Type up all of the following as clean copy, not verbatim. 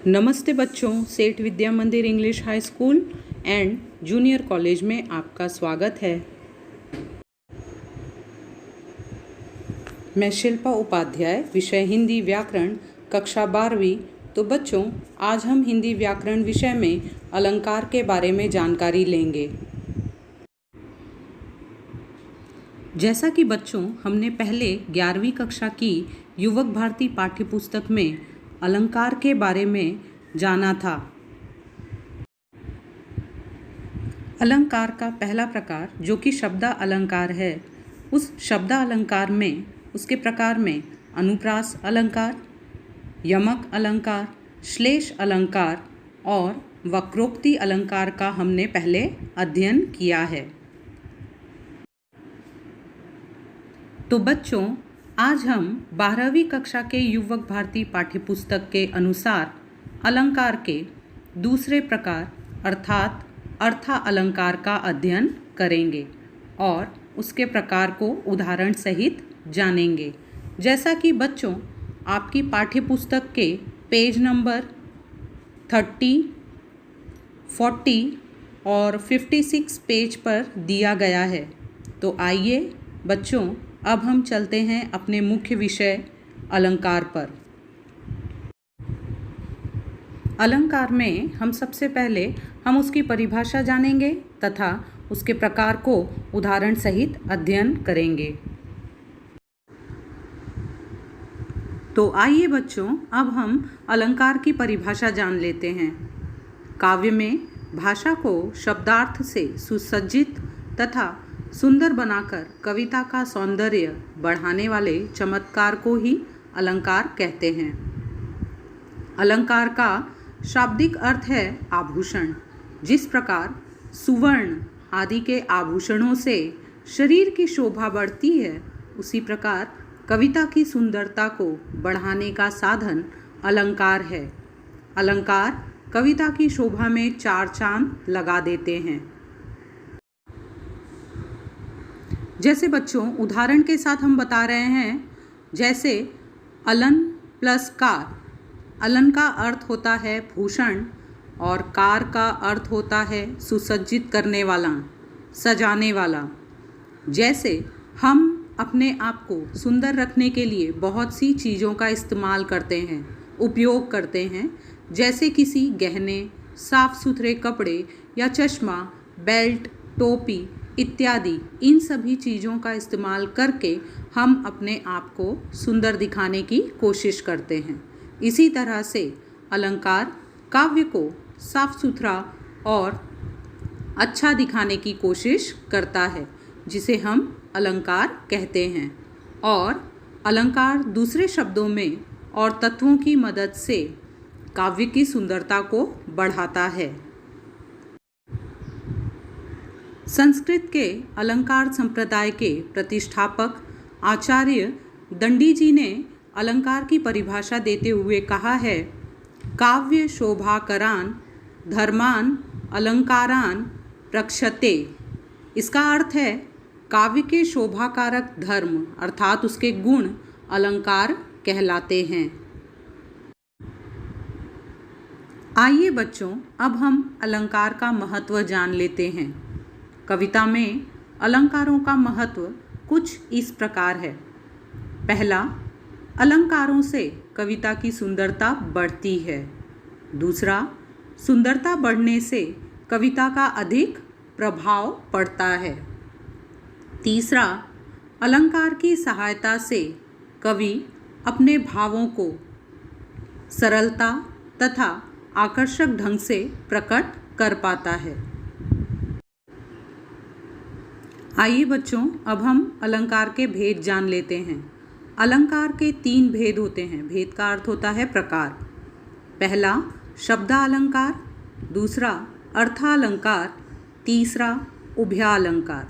नमस्ते बच्चों, सेठ विद्या मंदिर English high school and junior college में आपका स्वागत है। मैं शिल्पा उपाध्याय, विषय हिंदी व्याकरण, कक्षा 12वीं। तो बच्चों, आज हम हिंदी व्याकरण विषय में अलंकार के बारे में जानकारी लेंगे। जैसा कि बच्चों हमने पहले 11वीं कक्षा की युवक भारती पाठ्यपुस्तक में अलंकार के बारे में जाना था। अलंकार का पहला प्रकार जो कि शब्दा अलंकार है, उस शब्दा अलंकार में उसके प्रकार में अनुप्रास अलंकार, यमक अलंकार, श्लेष अलंकार और वक्रोक्ति अलंकार का हमने पहले अध्ययन किया है। तो बच्चों, आज हम 12वीं कक्षा के युवक भारती पाठ्यपुस्तक के अनुसार अलंकार के दूसरे प्रकार अर्थात अर्था अलंकार का अध्ययन करेंगे और उसके प्रकार को उदाहरण सहित जानेंगे। जैसा कि बच्चों आपकी पाठ्यपुस्तक के पेज नंबर 30, 40 और 56 पेज पर दिया गया है। तो आइए बच्चों, अब हम चलते हैं अपने मुख्य विषय अलंकार पर। अलंकार में हम सबसे पहले उसकी परिभाषा जानेंगे तथा उसके प्रकार को उदाहरण सहित अध्ययन करेंगे। तो आइए बच्चों, अब हम अलंकार की परिभाषा जान लेते हैं। काव्य में भाषा को शब्दार्थ से सुसज्जित तथा सुंदर बनाकर कविता का सौंदर्य बढ़ाने वाले चमत्कार को ही अलंकार कहते हैं। अलंकार का शाब्दिक अर्थ है आभूषण। जिस प्रकार सुवर्ण आदि के आभूषणों से शरीर की शोभा बढ़ती है, उसी प्रकार कविता की सुंदरता को बढ़ाने का साधन अलंकार है। अलंकार कविता की शोभा में चार चांद लगा देते हैं। जैसे बच्चों उदाहरण के साथ हम बता रहे हैं, जैसे अलन प्लस कार। अलन का अर्थ होता है भूषण और कार का अर्थ होता है सुसज्जित करने वाला, सजाने वाला। जैसे हम अपने आप को सुंदर रखने के लिए बहुत सी चीज़ों का इस्तेमाल करते हैं, उपयोग करते हैं, जैसे किसी गहने, साफ सुथरे कपड़े या चश्मा, बेल्ट, टोपी इत्यादि। इन सभी चीज़ों का इस्तेमाल करके हम अपने आप को सुंदर दिखाने की कोशिश करते हैं। इसी तरह से अलंकार काव्य को साफ सुथरा और अच्छा दिखाने की कोशिश करता है, जिसे हम अलंकार कहते हैं। और अलंकार दूसरे शब्दों में और तत्वों की मदद से काव्य की सुंदरता को बढ़ाता है। संस्कृत के अलंकार संप्रदाय के प्रतिष्ठापक आचार्य दंडी जी ने अलंकार की परिभाषा देते हुए कहा है, काव्य शोभाकरान धर्मान अलंकारान रक्षते। इसका अर्थ है काव्य के शोभाकारक धर्म अर्थात उसके गुण अलंकार कहलाते हैं। आइए बच्चों, अब हम अलंकार का महत्व जान लेते हैं। कविता में अलंकारों का महत्व कुछ इस प्रकार है। पहला, अलंकारों से कविता की सुंदरता बढ़ती है। दूसरा, सुंदरता बढ़ने से कविता का अधिक प्रभाव पड़ता है। तीसरा, अलंकार की सहायता से कवि अपने भावों को सरलता तथा आकर्षक ढंग से प्रकट कर पाता है। आइए बच्चों, अब हम अलंकार के भेद जान लेते हैं। अलंकार के 3 भेद होते हैं। भेद का अर्थ होता है प्रकार। पहला शब्दा अलंकार, दूसरा अर्थालंकार, तीसरा उभयालंकार।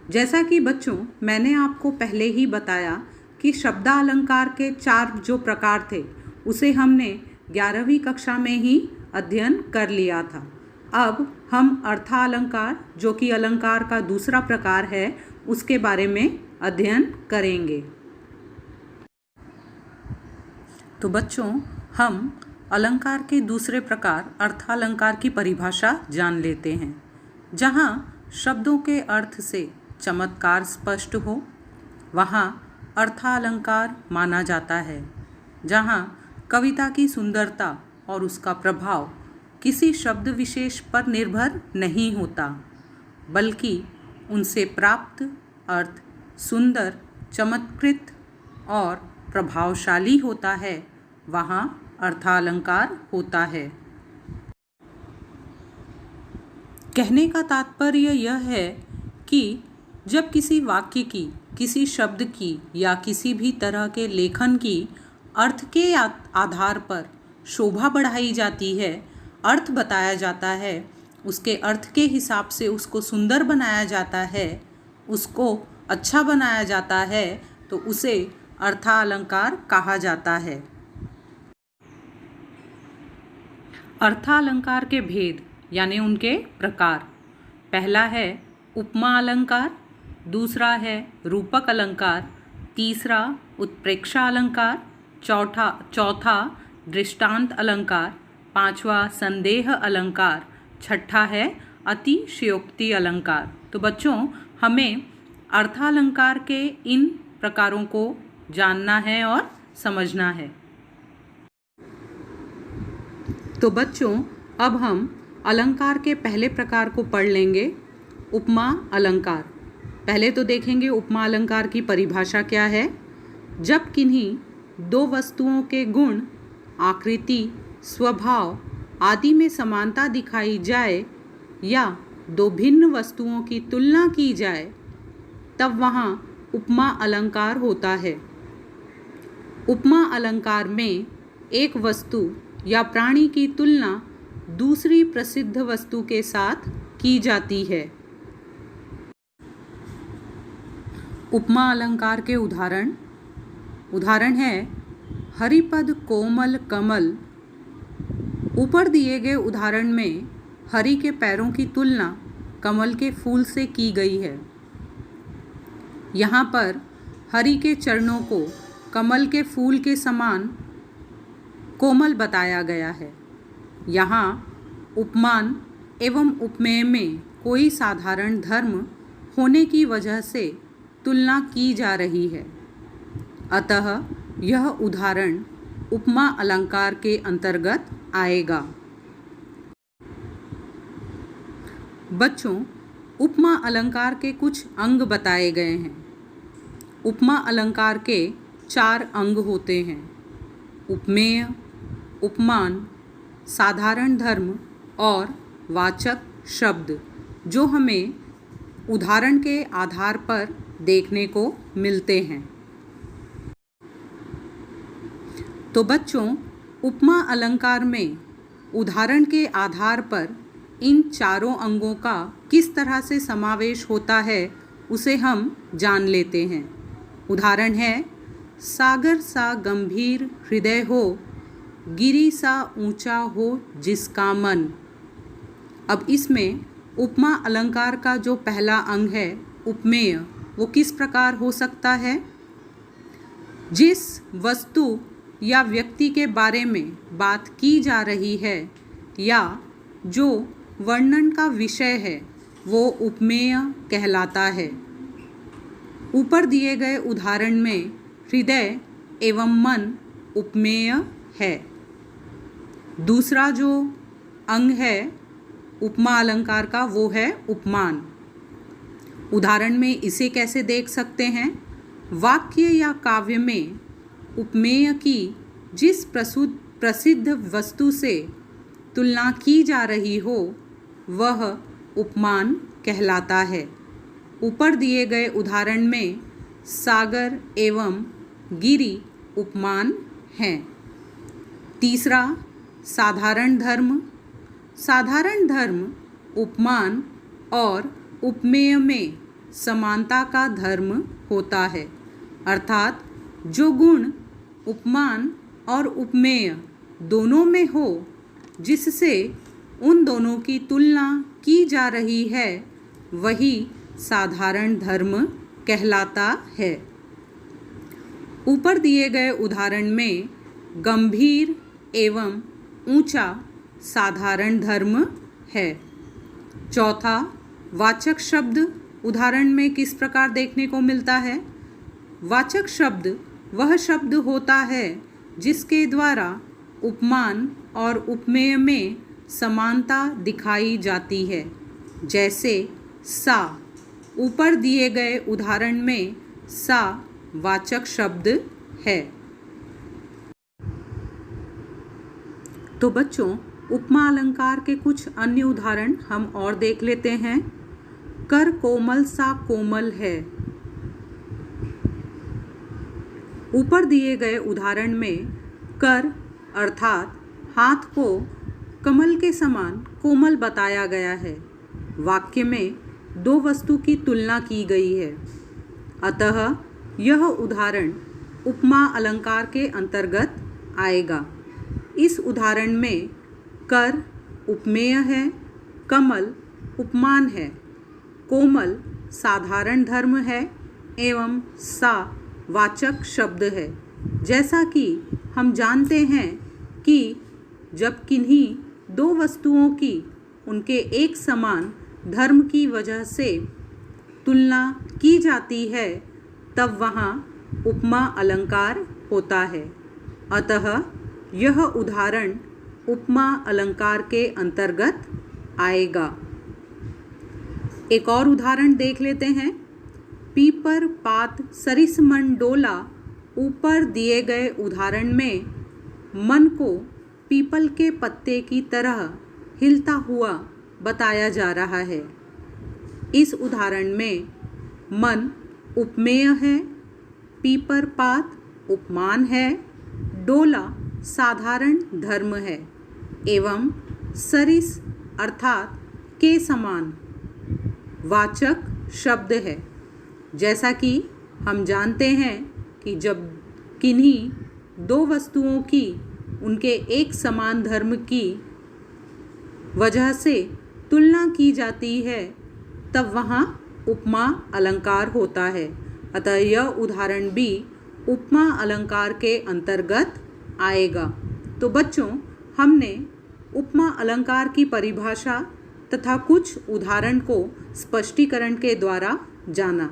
जैसा कि बच्चों मैंने आपको पहले ही बताया कि शब्दा अलंकार के 4 जो प्रकार थे, उसे हमने 11वीं कक्षा में ही अध्ययन कर लिया था। अब हम अर्थालंकार, जो कि अलंकार का दूसरा प्रकार है, उसके बारे में अध्ययन करेंगे। तो बच्चों, हम अलंकार के दूसरे प्रकार अर्थालंकार की परिभाषा जान लेते हैं। जहाँ शब्दों के अर्थ से चमत्कार स्पष्ट हो वहाँ अर्थालंकार माना जाता है। जहाँ कविता की सुंदरता और उसका प्रभाव किसी शब्द विशेष पर निर्भर नहीं होता, बल्कि उनसे प्राप्त अर्थ सुंदर, चमत्कृत और प्रभावशाली होता है, वहाँ अर्थालंकार होता है। कहने का तात्पर्य यह है कि जब किसी वाक्य की, किसी शब्द की या किसी भी तरह के लेखन की अर्थ के आधार पर शोभा बढ़ाई जाती है, अर्थ बताया जाता है, उसके अर्थ के हिसाब से उसको सुंदर बनाया जाता है, उसको अच्छा बनाया जाता है, तो उसे अर्थालंकार कहा जाता है। अर्थालंकार के भेद यानी उनके प्रकार। पहला है उपमा अलंकार, दूसरा है रूपक अलंकार, तीसरा उत्प्रेक्षा अलंकार, चौथा दृष्टांत अलंकार, पांचवा संदेह अलंकार, छठा है अतिशयोक्ति अलंकार। तो बच्चों, हमें अर्थालंकार के इन प्रकारों को जानना है और समझना है। तो बच्चों, अब हम अलंकार के पहले प्रकार को पढ़ लेंगे, उपमा अलंकार। पहले तो देखेंगे उपमा अलंकार की परिभाषा क्या है। जब किन्हीं दो वस्तुओं के गुण, आकृति, स्वभाव आदि में समानता दिखाई जाए या दो भिन्न वस्तुओं की तुलना की जाए, तब वहाँ उपमा अलंकार होता है। उपमा अलंकार में एक वस्तु या प्राणी की तुलना दूसरी प्रसिद्ध वस्तु के साथ की जाती है। उपमा अलंकार के उदाहरण है हरिपद कोमल कमल। ऊपर दिए गए उदाहरण में हरि के पैरों की तुलना कमल के फूल से की गई है। यहाँ पर हरि के चरणों को कमल के फूल के समान कोमल बताया गया है। यहाँ उपमान एवं उपमेय में कोई साधारण धर्म होने की वजह से तुलना की जा रही है, अतः यह उदाहरण उपमा अलंकार के अंतर्गत आएगा। बच्चों, उपमा अलंकार के कुछ अंग बताए गए हैं। उपमा अलंकार के 4 अंग होते हैं: उपमेय, उपमान, साधारण धर्म और वाचक शब्द, जो हमें उदाहरण के आधार पर देखने को मिलते हैं। तो बच्चों, उपमा अलंकार में उदाहरण के आधार पर इन चारों अंगों का किस तरह से समावेश होता है, उसे हम जान लेते हैं। उदाहरण है सागर सा गंभीर हृदय हो, गिरी सा ऊंचा हो जिसका मन। अब इसमें उपमा अलंकार का जो पहला अंग है उपमेय, वो किस प्रकार हो सकता है? जिस वस्तु या व्यक्ति के बारे में बात की जा रही है या जो वर्णन का विषय है, वो उपमेय कहलाता है। ऊपर दिए गए उदाहरण में हृदय एवं मन उपमेय है। दूसरा जो अंग है उपमा अलंकार का, वो है उपमान। उदाहरण में इसे कैसे देख सकते हैं? वाक्य या काव्य में उपमेय की जिस प्रसिद्ध वस्तु से तुलना की जा रही हो, वह उपमान कहलाता है। ऊपर दिए गए उदाहरण में सागर एवं गिरी उपमान हैं। तीसरा साधारण धर्म। साधारण धर्म उपमान और उपमेय में समानता का धर्म होता है, अर्थात जो गुण उपमान और उपमेय दोनों में हो, जिससे उन दोनों की तुलना की जा रही है, वही साधारण धर्म कहलाता है। ऊपर दिए गए उदाहरण में गंभीर एवं ऊंचा साधारण धर्म है। चौथा, वाचक शब्द उदाहरण में किस प्रकार देखने को मिलता है? वाचक शब्द वह शब्द होता है जिसके द्वारा उपमान और उपमेय में समानता दिखाई जाती है। जैसे सा, ऊपर दिए गए उदाहरण में सा वाचक शब्द है। तो बच्चों, उपमा अलंकार के कुछ अन्य उदाहरण हम और देख लेते हैं। कर कोमल सा कोमल है। ऊपर दिए गए उदाहरण में कर अर्थात हाथ को कमल के समान कोमल बताया गया है। वाक्य में दो वस्तु की तुलना की गई है, अतः यह उदाहरण उपमा अलंकार के अंतर्गत आएगा। इस उदाहरण में कर उपमेय है, कमल उपमान है, कोमल साधारण धर्म है एवं सा वाचक शब्द है। जैसा कि हम जानते हैं कि जब किन्हीं दो वस्तुओं की उनके एक समान धर्म की वजह से तुलना की जाती है तब वहाँ उपमा अलंकार होता है। अतः यह उदाहरण उपमा अलंकार के अंतर्गत आएगा। एक और उदाहरण देख लेते हैं। पीपर पात सरिस मन डोला। ऊपर दिए गए उदाहरण में मन को पीपल के पत्ते की तरह हिलता हुआ बताया जा रहा है। इस उदाहरण में मन उपमेय है, पीपर पात उपमान है, डोला साधारण धर्म है एवं सरिस अर्थात के समान वाचक शब्द है। जैसा कि हम जानते हैं कि जब किन्हीं दो वस्तुओं की उनके एक समान धर्म की वजह से तुलना की जाती है तब वहाँ उपमा अलंकार होता है। अतः यह उदाहरण भी उपमा अलंकार के अंतर्गत आएगा। तो बच्चों, हमने उपमा अलंकार की परिभाषा तथा कुछ उदाहरण को स्पष्टीकरण के द्वारा जाना।